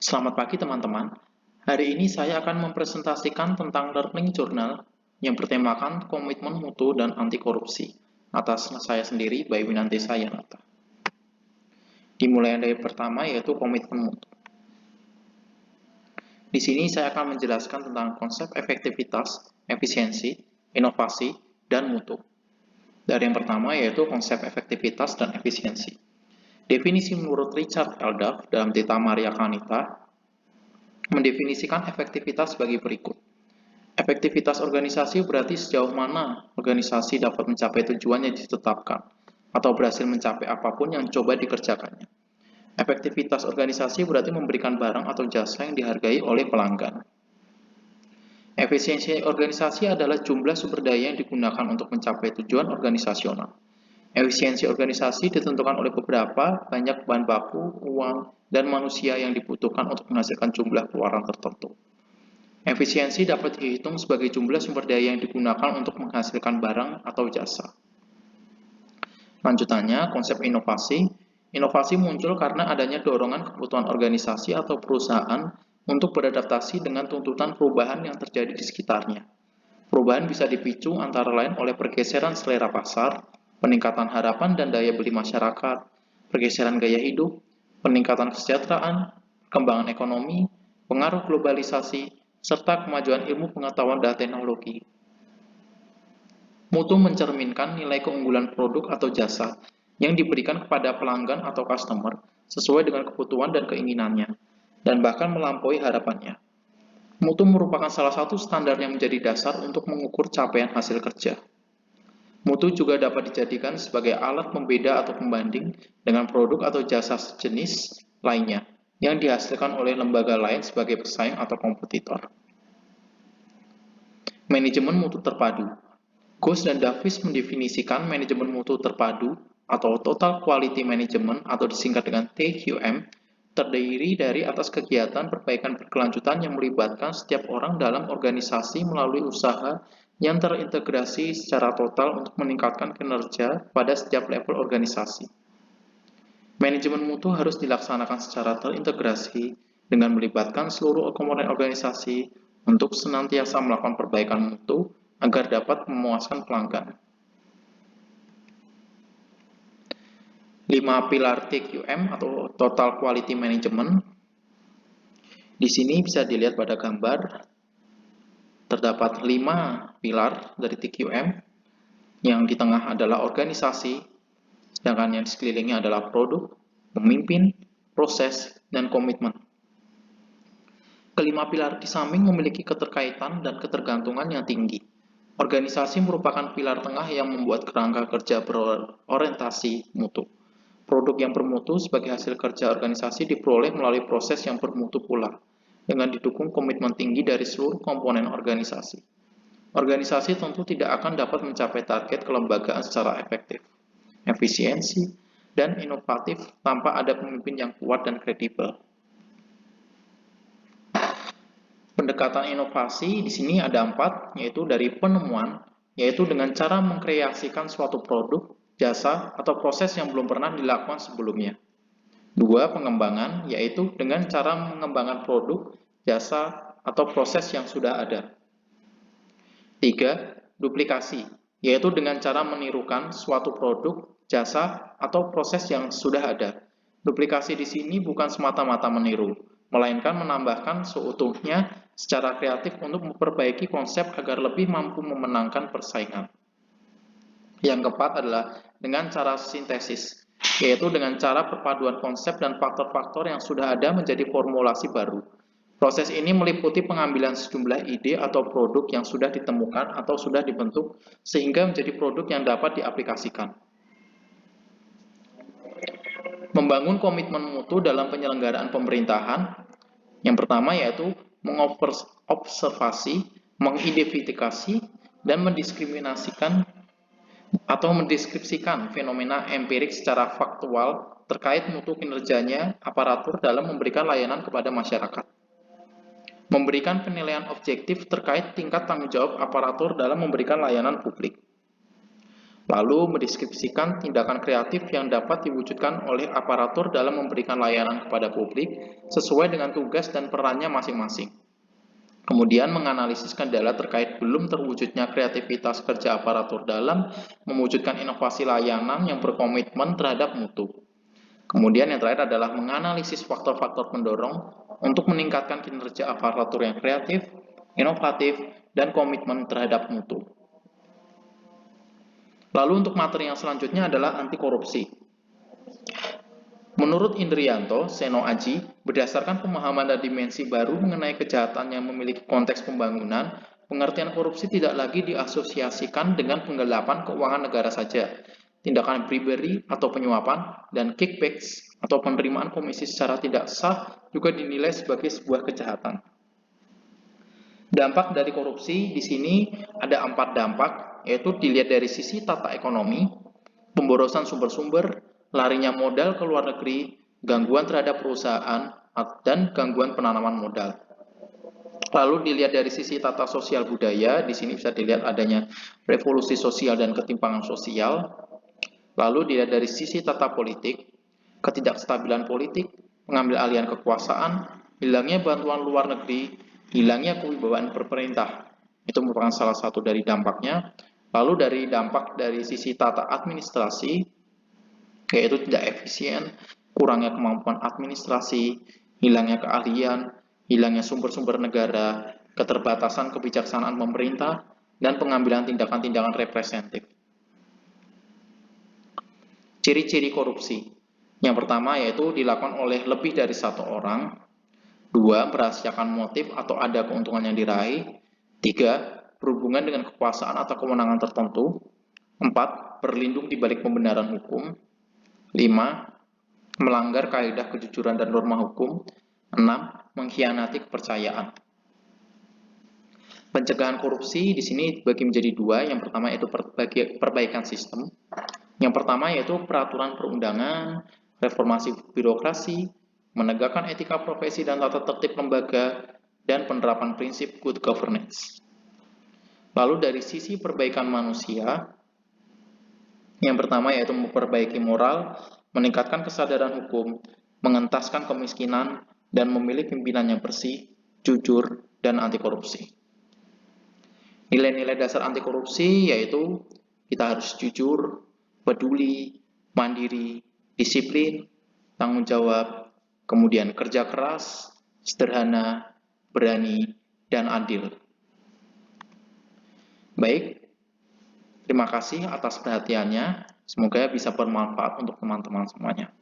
Selamat pagi teman-teman. Hari ini saya akan mempresentasikan tentang Learning Journal yang bertemakan komitmen mutu dan anti korupsi atas saya sendiri, Bayu Winantesa Yanata. Dimulai dari pertama yaitu komitmen mutu. Di sini saya akan menjelaskan tentang konsep efektivitas, efisiensi, inovasi, dan mutu. Dari yang pertama yaitu konsep efektivitas dan efisiensi. Definisi menurut Richard L. Duff dalam Tita Maria Kanita mendefinisikan efektivitas sebagai berikut. Efektivitas organisasi berarti sejauh mana organisasi dapat mencapai tujuan yang ditetapkan atau berhasil mencapai apapun yang coba dikerjakannya. Efektivitas organisasi berarti memberikan barang atau jasa yang dihargai oleh pelanggan. Efisiensi organisasi adalah jumlah sumber daya yang digunakan untuk mencapai tujuan organisasional. Efisiensi organisasi ditentukan oleh beberapa banyak bahan baku, uang, dan manusia yang dibutuhkan untuk menghasilkan jumlah keluaran tertentu. Efisiensi dapat dihitung sebagai jumlah sumber daya yang digunakan untuk menghasilkan barang atau jasa. Lanjutannya, konsep inovasi. Inovasi muncul karena adanya dorongan kebutuhan organisasi atau perusahaan untuk beradaptasi dengan tuntutan perubahan yang terjadi di sekitarnya. Perubahan bisa dipicu antara lain oleh pergeseran selera pasar, peningkatan harapan dan daya beli masyarakat, pergeseran gaya hidup, peningkatan kesejahteraan, perkembangan ekonomi, pengaruh globalisasi, serta kemajuan ilmu pengetahuan dan teknologi. Mutu mencerminkan nilai keunggulan produk atau jasa yang diberikan kepada pelanggan atau customer sesuai dengan kebutuhan dan keinginannya, dan bahkan melampaui harapannya. Mutu merupakan salah satu standar yang menjadi dasar untuk mengukur capaian hasil kerja. Mutu juga dapat dijadikan sebagai alat pembeda atau pembanding dengan produk atau jasa sejenis lainnya yang dihasilkan oleh lembaga lain sebagai pesaing atau kompetitor. Manajemen mutu terpadu. Ghosh dan Davis mendefinisikan manajemen mutu terpadu atau Total Quality Management atau disingkat dengan TQM terdiri dari atas kegiatan perbaikan berkelanjutan yang melibatkan setiap orang dalam organisasi melalui usaha yang terintegrasi secara total untuk meningkatkan kinerja pada setiap level organisasi. Manajemen mutu harus dilaksanakan secara terintegrasi dengan melibatkan seluruh komponen organisasi untuk senantiasa melakukan perbaikan mutu agar dapat memuaskan pelanggan. 5 pilar TQM atau Total Quality Management. Di sini bisa dilihat pada gambar, terdapat 5 pilar dari TQM, yang di tengah adalah organisasi, sedangkan yang di sekelilingnya adalah produk, pemimpin, proses, dan komitmen. Kelima pilar di samping memiliki keterkaitan dan ketergantungan yang tinggi. Organisasi merupakan pilar tengah yang membuat kerangka kerja berorientasi mutu. Produk yang bermutu sebagai hasil kerja organisasi diperoleh melalui proses yang bermutu pula, dengan didukung komitmen tinggi dari seluruh komponen organisasi. Organisasi tentu tidak akan dapat mencapai target kelembagaan secara efektif, efisiensi, dan inovatif tanpa ada pemimpin yang kuat dan kredibel. Pendekatan inovasi di sini ada 4, yaitu dari penemuan, yaitu dengan cara mengkreasikan suatu produk, jasa, atau proses yang belum pernah dilakukan sebelumnya. 2. Pengembangan, yaitu dengan cara mengembangkan produk, jasa, atau proses yang sudah ada. 3. Duplikasi, yaitu dengan cara menirukan suatu produk, jasa, atau proses yang sudah ada. Duplikasi di sini bukan semata-mata meniru, melainkan menambahkan seutuhnya secara kreatif untuk memperbaiki konsep agar lebih mampu memenangkan persaingan. Yang keempat adalah dengan cara sintesis, yaitu dengan cara perpaduan konsep dan faktor-faktor yang sudah ada menjadi formulasi baru. Proses ini meliputi pengambilan sejumlah ide atau produk yang sudah ditemukan atau sudah dibentuk sehingga menjadi produk yang dapat diaplikasikan. Membangun komitmen mutu dalam penyelenggaraan pemerintahan. Yang pertama yaitu mengobservasi, mengidentifikasi, dan mendeskripsikan fenomena empirik secara faktual terkait mutu kinerjanya aparatur dalam memberikan layanan kepada masyarakat. Memberikan penilaian objektif terkait tingkat tanggung jawab aparatur dalam memberikan layanan publik. Lalu mendeskripsikan tindakan kreatif yang dapat diwujudkan oleh aparatur dalam memberikan layanan kepada publik sesuai dengan tugas dan perannya masing-masing. Kemudian menganalisis kendala terkait belum terwujudnya kreativitas kerja aparatur dalam mewujudkan inovasi layanan yang berkomitmen terhadap mutu. Kemudian yang terakhir adalah menganalisis faktor-faktor pendorong untuk meningkatkan kinerja aparatur yang kreatif, inovatif, dan komitmen terhadap mutu. Lalu untuk materi yang selanjutnya adalah anti korupsi. Menurut Indrianto, Seno Aji, berdasarkan pemahaman dan dimensi baru mengenai kejahatan yang memiliki konteks pembangunan, pengertian korupsi tidak lagi diasosiasikan dengan penggelapan keuangan negara saja. Tindakan bribery atau penyuapan dan kickbacks atau penerimaan komisi secara tidak sah juga dinilai sebagai sebuah kejahatan. Dampak dari korupsi di sini ada 4 dampak, yaitu dilihat dari sisi tata ekonomi, pemborosan sumber-sumber, larinya modal ke luar negeri, gangguan terhadap perusahaan, dan gangguan penanaman modal. Lalu dilihat dari sisi tata sosial budaya, di sini bisa dilihat adanya revolusi sosial dan ketimpangan sosial. Lalu dilihat dari sisi tata politik, ketidakstabilan politik, pengambil alihan kekuasaan, hilangnya bantuan luar negeri, hilangnya kewibawaan pemerintah. Itu merupakan salah satu dari dampaknya. Lalu dari dampak dari sisi tata administrasi, yaitu tidak efisien, kurangnya kemampuan administrasi, hilangnya keahlian, hilangnya sumber-sumber negara, keterbatasan kebijaksanaan pemerintah, dan pengambilan tindakan-tindakan representatif. Ciri-ciri korupsi. Yang pertama yaitu dilakukan oleh lebih dari satu orang. 2. Merahasiakan motif atau ada keuntungan yang diraih. 3. Berhubungan dengan kekuasaan atau kewenangan tertentu. 4. Berlindung di balik pembenaran hukum. 5. Melanggar kaidah kejujuran dan norma hukum. 6. Mengkhianati kepercayaan. Pencegahan korupsi di sini dibagi menjadi 2. Yang pertama yaitu perbaikan sistem. Yang pertama yaitu peraturan perundangan, reformasi birokrasi, menegakkan etika profesi dan tata tertib lembaga, dan penerapan prinsip good governance. Lalu dari sisi perbaikan manusia, yang pertama yaitu memperbaiki moral, meningkatkan kesadaran hukum, mengentaskan kemiskinan, dan memilih pimpinan yang bersih, jujur, dan anti korupsi. Nilai-nilai dasar anti korupsi yaitu kita harus jujur, peduli, mandiri, disiplin, tanggung jawab, kemudian kerja keras, sederhana, berani, dan adil. Baik, terima kasih atas perhatiannya. Semoga bisa bermanfaat untuk teman-teman semuanya.